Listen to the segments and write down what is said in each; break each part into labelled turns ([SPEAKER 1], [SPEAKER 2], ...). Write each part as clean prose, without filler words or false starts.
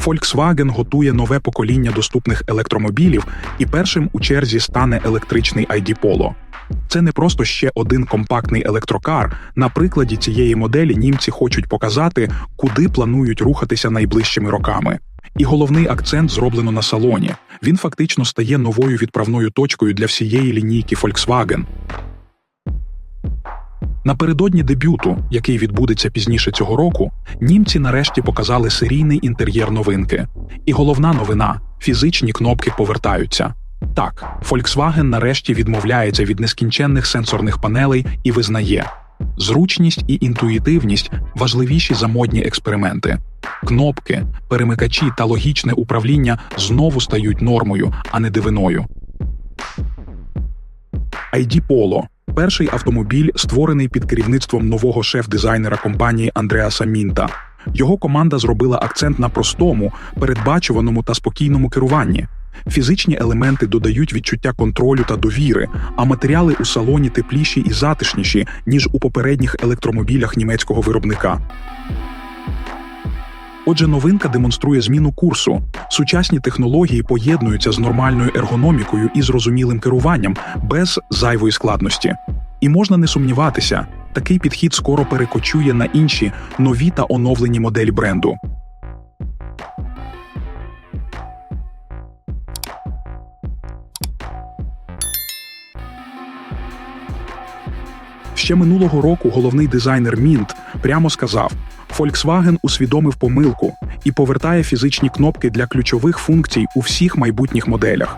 [SPEAKER 1] Volkswagen готує нове покоління доступних електромобілів, і першим у черзі стане електричний ID Polo. Це не просто ще один компактний електрокар. На прикладі цієї моделі німці хочуть показати, куди планують рухатися найближчими роками. І головний акцент зроблено на салоні. Він фактично стає новою відправною точкою для всієї лінійки Volkswagen. Напередодні дебюту, який відбудеться пізніше цього року, німці нарешті показали серійний інтер'єр новинки. І головна новина – фізичні кнопки повертаються. Так, Volkswagen нарешті відмовляється від нескінченних сенсорних панелей і визнає – зручність і інтуїтивність важливіші за модні експерименти. Кнопки, перемикачі та логічне управління знову стають нормою, а не дивиною. ID Polo – перший автомобіль, створений під керівництвом нового шеф-дизайнера компанії Андреаса Мінта. Його команда зробила акцент на простому, передбачуваному та спокійному керуванні. Фізичні елементи додають відчуття контролю та довіри, а матеріали у салоні тепліші і затишніші, ніж у попередніх електромобілях німецького виробника. Отже, новинка демонструє зміну курсу. Сучасні технології поєднуються з нормальною ергономікою і зрозумілим керуванням, без зайвої складності. І можна не сумніватися, такий підхід скоро перекочує на інші, нові та оновлені моделі бренду. Ще минулого року головний дизайнер Мінт прямо сказав: Volkswagen усвідомив помилку і повертає фізичні кнопки для ключових функцій у всіх майбутніх моделях.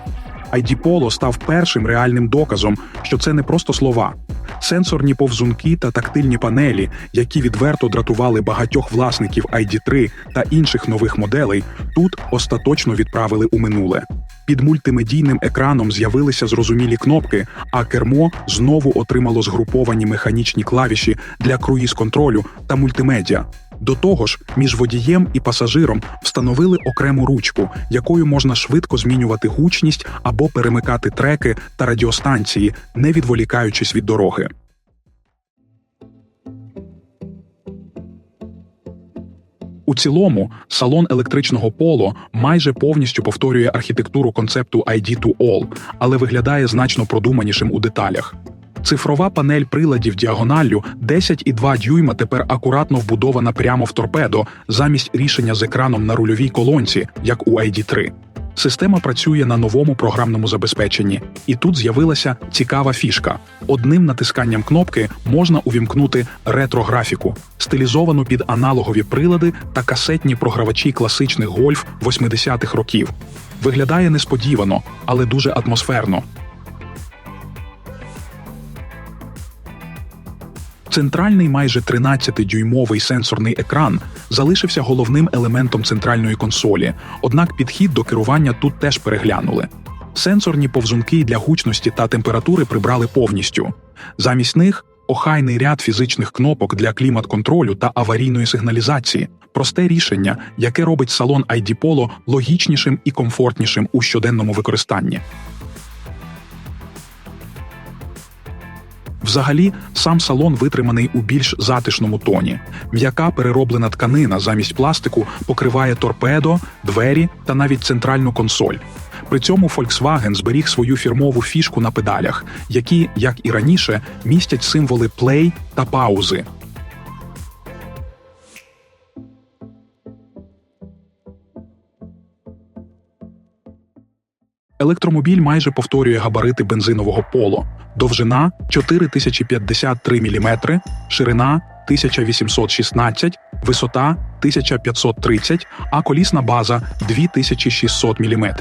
[SPEAKER 1] ID Polo став першим реальним доказом, що це не просто слова. Сенсорні повзунки та тактильні панелі, які відверто дратували багатьох власників ID3 та інших нових моделей, тут остаточно відправили у минуле. Під мультимедійним екраном з'явилися зрозумілі кнопки, а кермо знову отримало згруповані механічні клавіші для круїз-контролю та мультимедіа. До того ж, між водієм і пасажиром встановили окрему ручку, якою можна швидко змінювати гучність або перемикати треки та радіостанції, не відволікаючись від дороги. У цілому, салон електричного Polo майже повністю повторює архітектуру концепту ID2All, але виглядає значно продуманішим у деталях. Цифрова панель приладів діагоналлю 10,2 дюйма тепер акуратно вбудована прямо в торпедо, замість рішення з екраном на рульовій колонці, як у ID3. Система працює на новому програмному забезпеченні. І тут з'явилася цікава фішка. Одним натисканням кнопки можна увімкнути ретро-графіку, стилізовану під аналогові прилади та касетні програвачі класичних Golf 80-х років. Виглядає несподівано, але дуже атмосферно. Центральний майже 13-дюймовий сенсорний екран залишився головним елементом центральної консолі, однак підхід до керування тут теж переглянули. Сенсорні повзунки для гучності та температури прибрали повністю. Замість них – охайний ряд фізичних кнопок для клімат-контролю та аварійної сигналізації. Просте рішення, яке робить салон ID Polo логічнішим і комфортнішим у щоденному використанні. Взагалі, сам салон витриманий у більш затишному тоні. М'яка перероблена тканина замість пластику покриває торпедо, двері та навіть центральну консоль. При цьому Volkswagen зберіг свою фірмову фішку на педалях, які, як і раніше, містять символи «плей» та «паузи». Електромобіль майже повторює габарити бензинового Polo. Довжина – 4053 мм, ширина – 1816, висота – 1530, а колісна база – 2600 мм.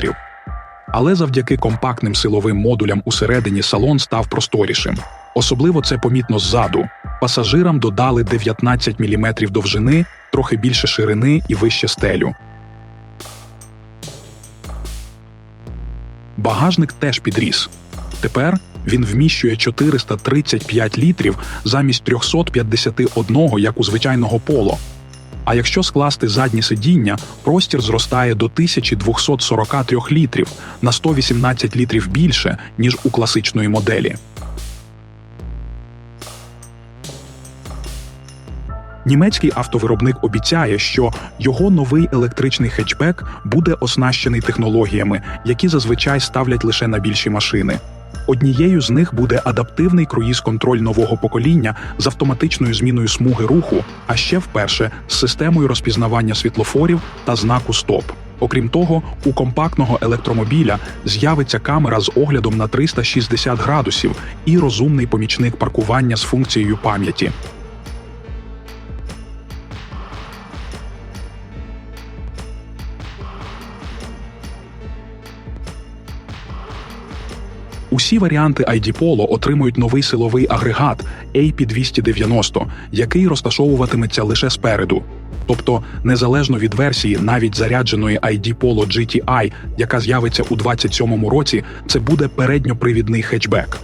[SPEAKER 1] Але завдяки компактним силовим модулям усередині салон став просторішим. Особливо це помітно ззаду. Пасажирам додали 19 мм довжини, трохи більше ширини і вище стелю. Багажник теж підріс. Тепер він вміщує 435 літрів замість 351, як у звичайного Polo. А якщо скласти задні сидіння, простір зростає до 1243 літрів, на 118 літрів більше, ніж у класичної моделі. Німецький автовиробник обіцяє, що його новий електричний хетчбек буде оснащений технологіями, які зазвичай ставлять лише на більші машини. Однією з них буде адаптивний круїз-контроль нового покоління з автоматичною зміною смуги руху, а ще вперше з системою розпізнавання світлофорів та знаку «Стоп». Окрім того, у компактного електромобіля з'явиться камера з оглядом на 360 градусів і розумний помічник паркування з функцією пам'яті. Усі варіанти ID Polo отримують новий силовий агрегат AP290, який розташовуватиметься лише спереду. Тобто, незалежно від версії навіть зарядженої ID Polo GTI, яка з'явиться у 2027 році, це буде передньопривідний хетчбек.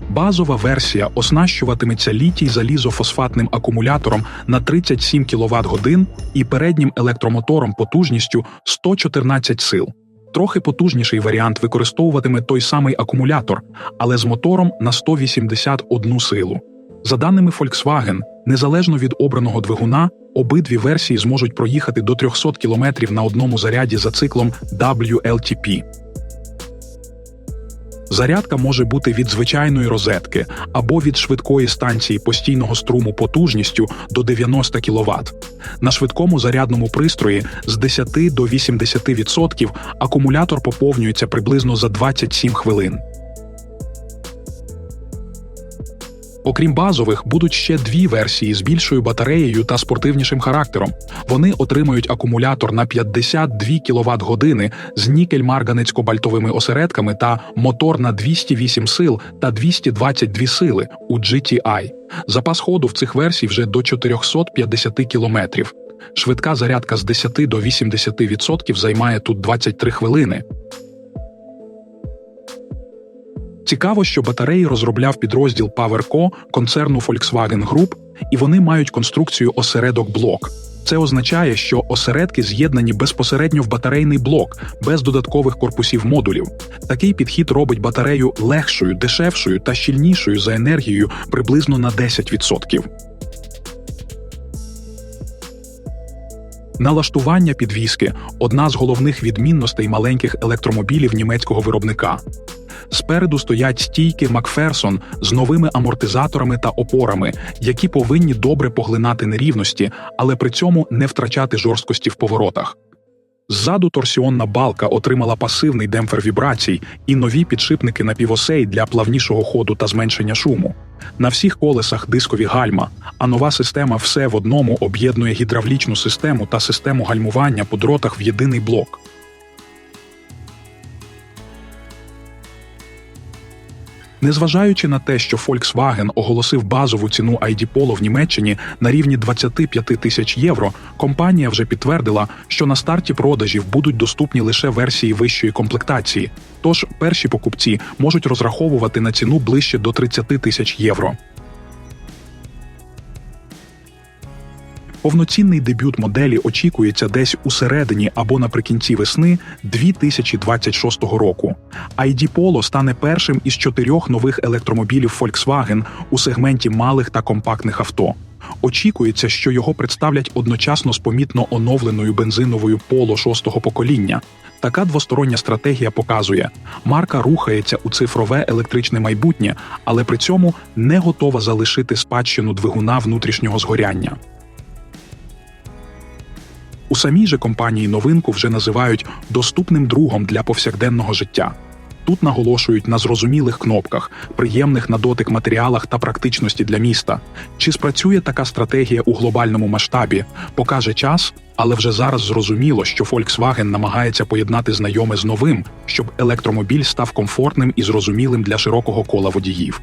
[SPEAKER 1] Базова версія оснащуватиметься літій-залізофосфатним акумулятором на 37 кВт-годин і переднім електромотором потужністю 114 сил. Трохи потужніший варіант використовуватиме той самий акумулятор, але з мотором на 181 силу. За даними Volkswagen, незалежно від обраного двигуна, обидві версії зможуть проїхати до 300 км на одному заряді за циклом WLTP. Зарядка може бути від звичайної розетки або від швидкої станції постійного струму потужністю до 90 кВт. На швидкому зарядному пристрої з 10 до 80% акумулятор поповнюється приблизно за 27 хвилин. Окрім базових, будуть ще дві версії з більшою батареєю та спортивнішим характером. Вони отримають акумулятор на 52 кВт-години з нікель-марганець-кобальтовими осередками та мотор на 208 сил та 222 сили у GTI. Запас ходу в цих версій вже до 450 км. Швидка зарядка з 10 до 80% займає тут 23 хвилини. Цікаво, що батареї розробляв підрозділ PowerCo концерну Volkswagen Group, і вони мають конструкцію осередок-блок. Це означає, що осередки з'єднані безпосередньо в батарейний блок, без додаткових корпусів модулів. Такий підхід робить батарею легшою, дешевшою та щільнішою за енергією приблизно на 10%. Налаштування підвіски – одна з головних відмінностей маленьких електромобілів німецького виробника. Спереду стоять стійки Макферсон з новими амортизаторами та опорами, які повинні добре поглинати нерівності, але при цьому не втрачати жорсткості в поворотах. Ззаду торсіонна балка отримала пасивний демпфер вібрацій і нові підшипники напівосей для плавнішого ходу та зменшення шуму. На всіх колесах дискові гальма, а нова система «Все в одному» об'єднує гідравлічну систему та систему гальмування по дротах в єдиний блок. Незважаючи на те, що Volkswagen оголосив базову ціну ID Polo в Німеччині на рівні 25 тисяч євро, компанія вже підтвердила, що на старті продажів будуть доступні лише версії вищої комплектації, тож перші покупці можуть розраховувати на ціну ближче до 30 тисяч євро. Повноцінний дебют моделі очікується десь у середині або наприкінці весни 2026 року. ID Polo стане першим із 4 нових електромобілів Volkswagen у сегменті малих та компактних авто. Очікується, що його представлять одночасно з помітно оновленою бензиновою Polo 6-го покоління. Така двостороння стратегія показує, марка рухається у цифрове електричне майбутнє, але при цьому не готова залишити спадщину двигуна внутрішнього згоряння. У самій же компанії новинку вже називають доступним другом для повсякденного життя. Тут наголошують на зрозумілих кнопках, приємних на дотик матеріалах та практичності для міста. Чи спрацює така стратегія у глобальному масштабі, покаже час, але вже зараз зрозуміло, що Volkswagen намагається поєднати знайоме з новим, щоб електромобіль став комфортним і зрозумілим для широкого кола водіїв.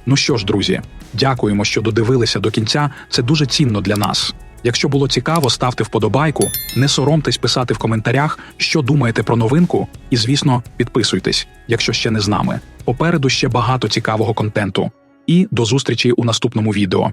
[SPEAKER 1] Ну що ж, друзі, дякуємо, що додивилися до кінця, це дуже цінно для нас. Якщо було цікаво, ставте вподобайку, не соромтесь писати в коментарях, що думаєте про новинку, і, звісно, підписуйтесь, якщо ще не з нами. Попереду ще багато цікавого контенту. І до зустрічі у наступному відео.